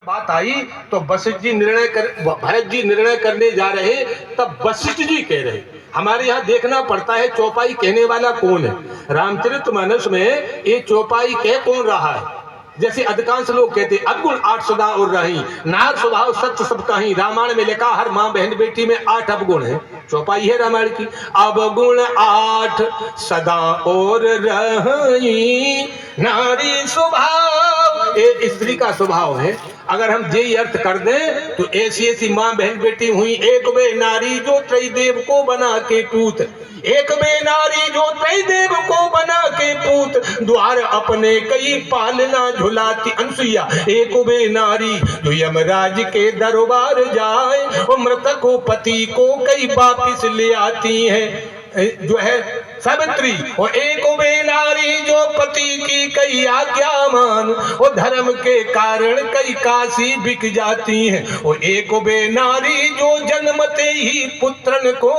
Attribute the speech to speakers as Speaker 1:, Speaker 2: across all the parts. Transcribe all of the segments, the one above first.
Speaker 1: बात आई तो वशिष्ठ जी भरत जी निर्णय करने जा रहे, तब वशिष्ठ जी कह रहे हमारे यहाँ देखना पड़ता है चौपाई कहने वाला कौन है। रामचरितमानस में ये चौपाई कह कौन रहा है? जैसे अधिकांश लोग कहते अवगुण 8 सदा और रही, नार स्वभाव सत्य सब कहीं। रामायण में लिखा हर माँ बहन बेटी में 8 अवगुण है। चौपाई है रामायण की। अवगुण 8 सदा और रही, नारी स्वभाव, ये स्त्री का स्वभाव है। अगर हम यही अर्थ कर दें तो ऐसी ऐसी माँ बहन बेटी हुई, एक वे नारी जो त्रैदेव को बना के पूत, एक वे नारी जो त्रैदेव को बना के पूत, द्वार अपने कई पालना झुलाती अनसुईया, एक वे नारी जो यमराज के दरबार जाए और मृतक को पति को कई वापिस ले आती है, जो है सावित्री। और एक वे नारी जो पति की कई आज्ञा मान और धर्म के कारण कई काशी बिक जाती हैं। और एक वे नारी जो जन्मते ही पुत्रन को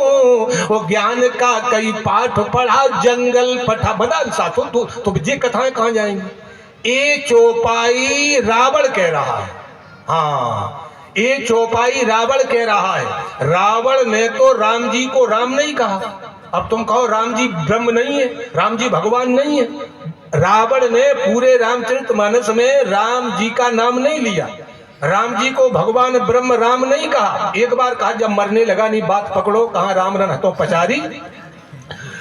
Speaker 1: और ज्ञान का कई पाठ पढ़ा जंगल पठा। बदल साथों तो ये कथाएं कहाँ जाएंगी? ये चौपाई रावण कह रहा है। हाँ, ये चौपाई रावण कह रहा है। रावण ने तो राम जी को राम नहीं कहा। अब तुम कहो राम जी ब्रह्म नहीं है, राम जी भगवान नहीं है। रावण ने पूरे रामचरितमानस में राम जी का नाम नहीं लिया, राम जी को भगवान ब्रह्म राम नहीं कहा। एक बार कहा जब मरने लगा, नहीं बात पकड़ो, कहाँ राम रन तो पचारी।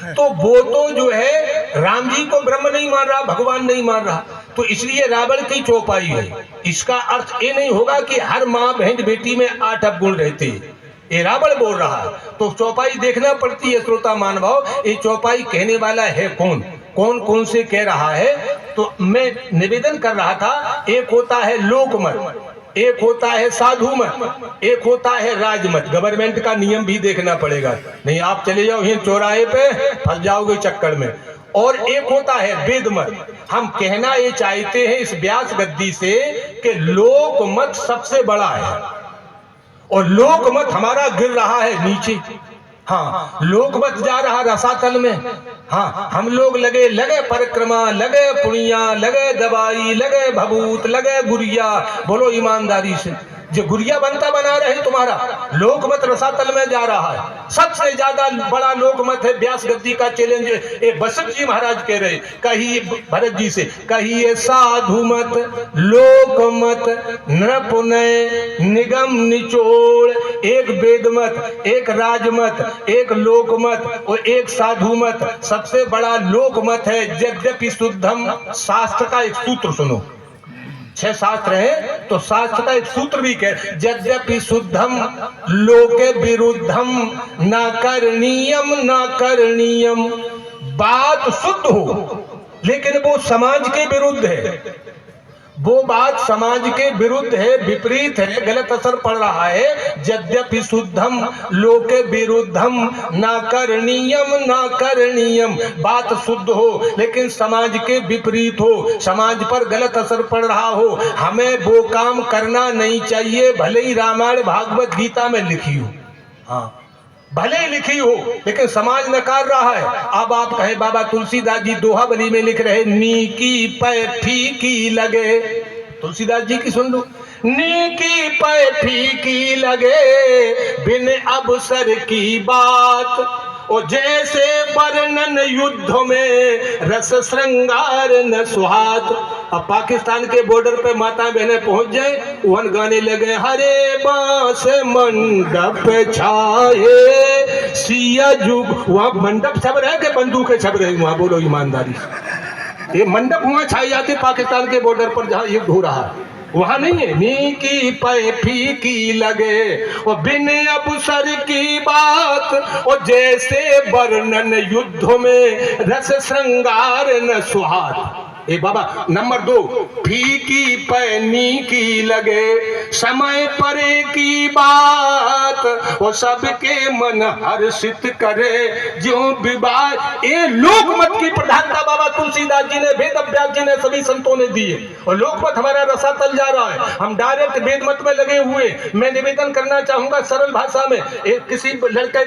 Speaker 1: तो वो तो जो है राम जी को ब्रह्म नहीं मान रहा, भगवान नहीं मान रहा, तो इसलिए रावण की चौपाई है। इसका अर्थ ये नहीं होगा कि हर माँ बहन बेटी में 8 अवगुण रहते हैं, ये रावण बोल रहा है। तो चौपाई देखना पड़ती है श्रोता मानभाव, ये चौपाई कहने वाला है कौन, कौन कौन से कह रहा है। तो मैं निवेदन कर रहा था, एक होता है लोकमत, एक होता है साधु मत, एक होता है राजमत। गवर्नमेंट का नियम भी देखना पड़ेगा, नहीं आप चले जाओ यहीं चौराहे पे फंस जाओगे चक्कर में। और एक होता है वेद मत। हम कहना ये चाहते हैं इस व्यास गद्दी से कि लोकमत सबसे बड़ा है और लोकमत हमारा गिर रहा है नीचे। हाँ, लोकमत जा रहा रसातल में। हाँ, हम लोग लगे परिक्रमा, लगे पुणिया, लगे दवाई, लगे भभूत, लगे गुड़िया। बोलो ईमानदारी से, जो गुड़िया बनता बना रहे तुम्हारा, लोकमत रसातल में जा रहा है। सबसे ज्यादा बड़ा लोकमत है व्यास गद्दी का चैलेंज। ये वशिष्ठ जी महाराज कह रहे, कहिए भरत जी से, कहिए साधु मत, लोकमत, नृपनय, निगम निचोड़। एक वेद मत, एक राजमत, एक लोकमत और एक साधु मत। सबसे बड़ा लोकमत है यद्यपि शुद्धम। शास्त्र का एक सूत्र सुनो, 6 शास्त्र हैं, तो शास्त्र का एक सूत्र भी कह, यद्यपि शुद्धम लोके विरुद्धम न करणीयम न करणीयम। बात शुद्ध हो लेकिन वो समाज के विरुद्ध है, वो बात समाज के विरुद्ध है, विपरीत है, गलत असर पड़ रहा है। यद्यपि शुद्धम लोके विरुद्धम न करणीयम न करणीयम। बात शुद्ध हो लेकिन समाज के विपरीत हो, समाज पर गलत असर पड़ रहा हो, हमें वो काम करना नहीं चाहिए, भले ही रामायण भागवत गीता में लिखी हो। हाँ, भले ही लिखी हो लेकिन समाज नकार रहा है। अब आप कहे बाबा तुलसीदास जी दोहाबली में लिख रहे, नीकी पै फीकी लगे। तुलसीदास जी की सुन लो, नीकी पै फीकी लगे बिन अवसर की बात। और जैसे वर्णन युद्ध में रस श्रृंगार न सुहात। अब पाकिस्तान के बॉर्डर पे माता बहनें पहुंच जाए, वन गाने लगे, हरे बांस मंडप छाए सिया जुग। वहां मंडप छप रहे कि बंदूकें छप रही? वहां बोलो ईमानदारी, ये मंडप वहां छाई जाते पाकिस्तान के बॉर्डर पर जहां युद्ध हो रहा है, वहां नहीं है। नीकी पै फीकी लगे और बिन अवसर की बात। और जैसे वर्णन युद्ध में रस श्रृंगार न सुहात। ए बाबा नंबर 2, फीकी पै नीकी लगे समय परे की बात। और सबके मन हर्षित करे जो विवाह। ये लोकमत की प्रधानता बाबा तुलसीदास जी ने, वेद व्यास जी ने, सभी संतों ने दी है। और लोकमत हमारा रसातल जा रहा है, हम डायरेक्ट वेद मत में लगे हुए। मैं निवेदन करना चाहूंगा सरल भाषा में, किसी लड़के